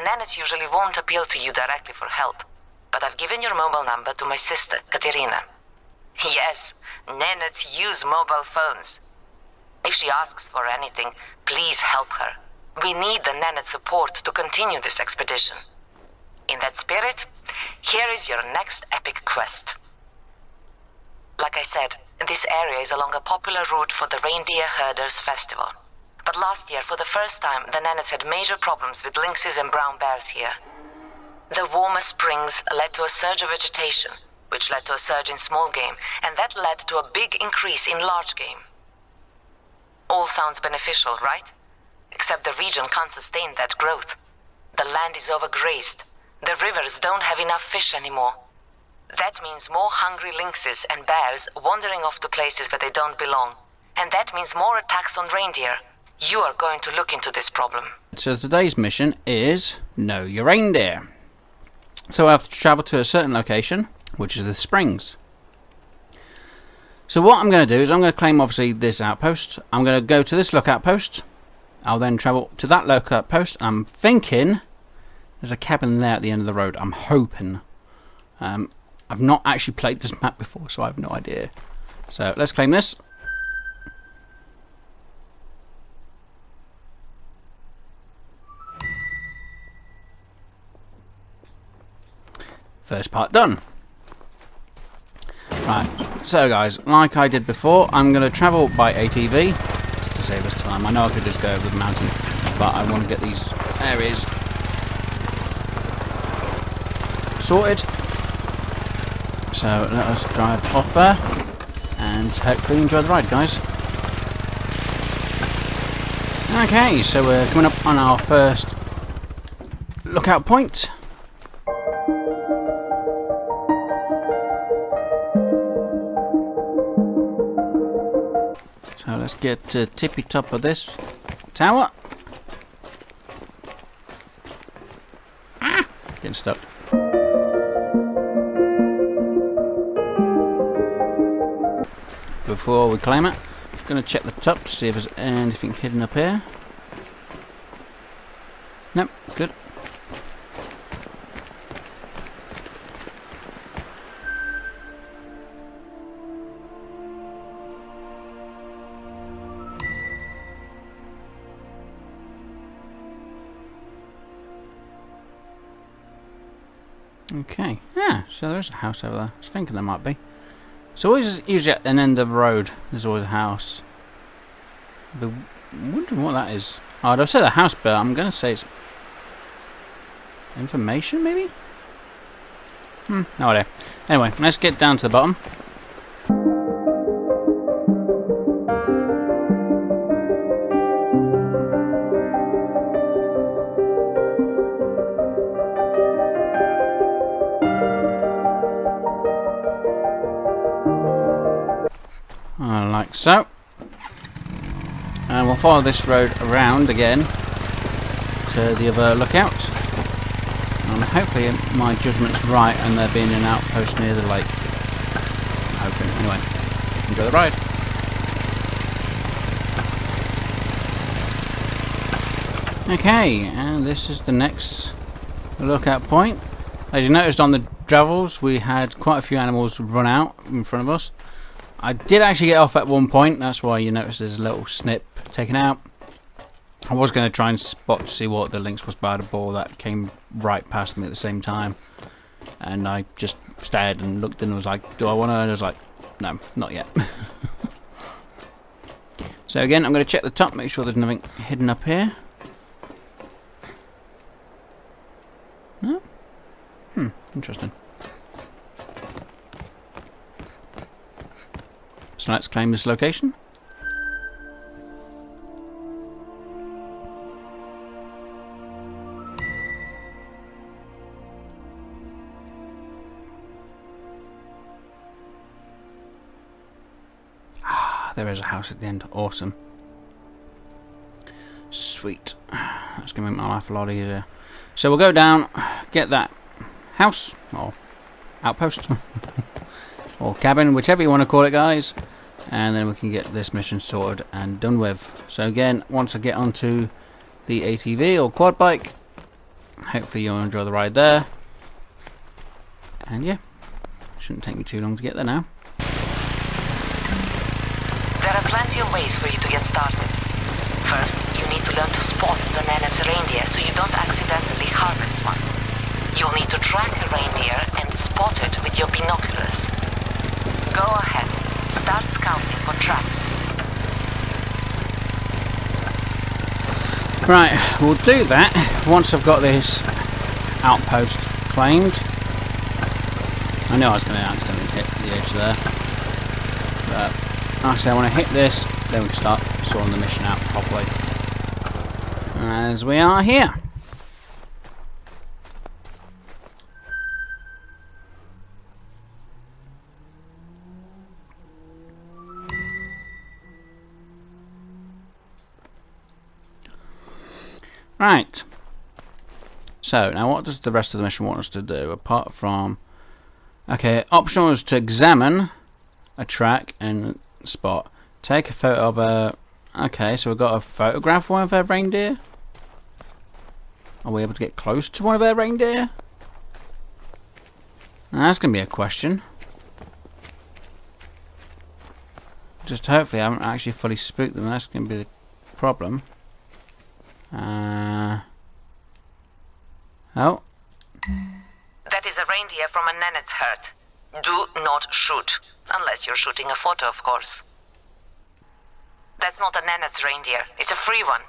Nenets usually won't appeal to you directly for help, but I've given your mobile number to my sister, Katerina. Yes, Nenets use mobile phones. If she asks for anything, please help her. We need the Nenet support to continue this expedition. In that spirit, here is your next epic quest. Like I said, this area is along a popular route for the Reindeer Herders Festival. But last year, for the first time, the Nenets had major problems with lynxes and brown bears here. The warmer springs led to a surge of vegetation, which led to a surge in small game, and that led to a big increase in large game. All sounds beneficial, right? Except the region can't sustain that growth. The land is overgrazed. The rivers don't have enough fish anymore. That means more hungry lynxes and bears wandering off to places where they don't belong. And that means more attacks on reindeer. You are going to look into this problem. So today's mission is Know Your Reindeer. So I have to travel to a certain location, which is the springs. So what I'm going to do is I'm going to claim obviously this outpost. I'm going to go to this lookout post. I'll then travel to that lookout post. I'm thinking there's a cabin there at the end of the road. I'm hoping. I've not actually played this map before, so I have no idea. So let's claim this. First part done. Right, so guys, like I did before, I'm going to travel by ATV just to save us time. I know I could just go over the mountain, but I want to get these areas sorted. So let us drive off there and hopefully enjoy the ride, guys. Okay, so we're coming up on our first lookout point. So let's get to tippy top of this tower. Getting stuck. Before we claim it, I'm going to check the top to see if there's anything hidden up here. Nope, good. Okay, yeah, so there's a house over there. I was thinking there might be. So always, usually at an end of the road, there's always a house. I'm wondering what that is. Oh, I'd say the house, but I'm going to say it's information, maybe? No idea. Anyway, let's get down to the bottom. Like so, and we'll follow this road around again to the other lookout, and hopefully my judgment's right and there being an outpost near the lake. I'm hoping. Anyway, enjoy the ride. Okay, and this is the next lookout point. As you noticed on the gravels, we had quite a few animals run out in front of us. I did actually get off at one point, that's why you notice there's a little snip taken out. I was going to try and spot to see what the lynx was by the ball that came right past me at the same time. And I just stared and looked and was like, do I want to? And I was like, no, not yet. So again, I'm going to check the top, make sure there's nothing hidden up here. No? Interesting. So let's claim this location. Ah, there is a house at the end. Awesome. Sweet. That's going to make my life a lot easier. So we'll go down, get that house, or outpost, or cabin, whichever you want to call it, guys. And then we can get this mission sorted and done with. So again, once I get onto the ATV or quad bike, hopefully you'll enjoy the ride there. And yeah, shouldn't take me too long to get there now. There are plenty of ways for you to get started. First, you need to learn to spot the Nenet's reindeer so you don't accidentally harvest one. You'll need to track a reindeer and spot it with your binoculars. Go ahead, start scouting for tracks. Right, we'll do that once I've got this outpost claimed. I knew I was going to accidentally hit the edge there. But actually I want to hit this, then we can start sorting the mission out properly. As we are here. Right. So, now what does the rest of the mission want us to do? Apart from... Okay, optional is to examine a track and spot. Take a photo of a... Okay, so we've got to photograph one of their reindeer? Are we able to get close to one of their reindeer? Now, that's going to be a question. Just hopefully I haven't actually fully spooked them. That's going to be the problem. Oh. That is a reindeer from a Nenet's herd. Do not shoot. Unless you're shooting a photo, of course. That's not a Nenet's reindeer. It's a free one.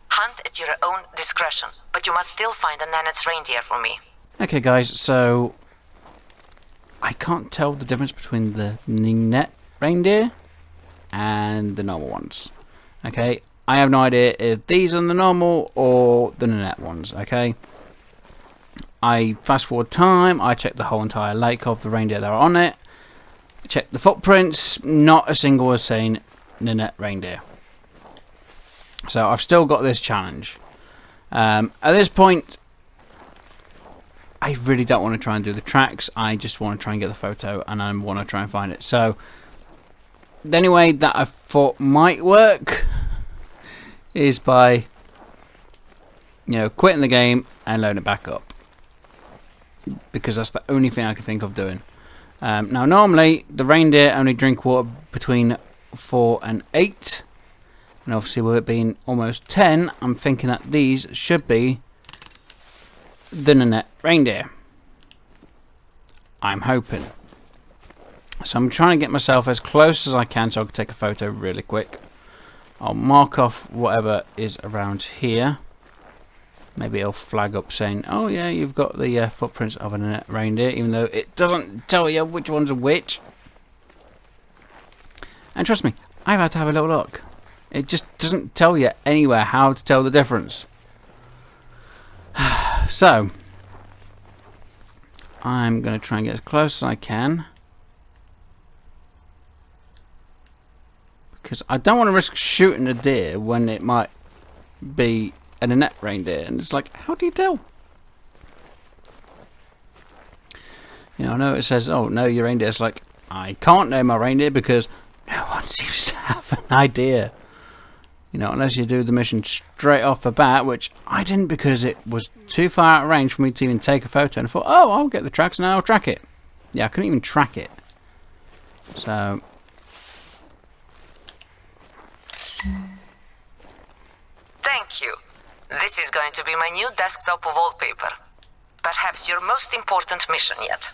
Hunt at your own discretion. But you must still find a Nenet's reindeer for me. Okay, guys, so... I can't tell the difference between the Nenette reindeer and the normal ones. Okay, I have no idea if these are the normal or the Nenette ones, okay? I fast forward time, I checked the whole entire lake of the reindeer that are on it. Checked the footprints, not a single was saying Nenette reindeer. So I've still got this challenge. At this point, I really don't want to try and do the tracks. I just want to try and get the photo and I want to try and find it. So the only way that I thought might work is by, you know, quitting the game and loading it back up. Because that's the only thing I can think of doing. Now normally the reindeer only drink water between 4 and 8. And obviously with it being almost 10, I'm thinking that these should be the Nenette reindeer. I'm hoping. So I'm trying to get myself as close as I can so I can take a photo really quick. I'll mark off whatever is around here. Maybe it'll flag up saying, oh yeah, you've got the footprints of a Nenette reindeer, even though it doesn't tell you which ones are which. And trust me, I've had to have a little look. It just doesn't tell you anywhere how to tell the difference. So, I'm going to try and get as close as I can. Because I don't want to risk shooting a deer when it might be a Nenette reindeer. And it's like, how do you tell? You know, I know it says, oh, know your reindeer. It's like, I can't know my reindeer because no one seems to have an idea. You know, unless you do the mission straight off the bat, which I didn't because it was too far out of range for me to even take a photo. And I thought, oh, I'll get the tracks and I'll track it. Yeah, I couldn't even track it. So... Thank you. This is going to be my new desktop wallpaper. Perhaps your most important mission yet.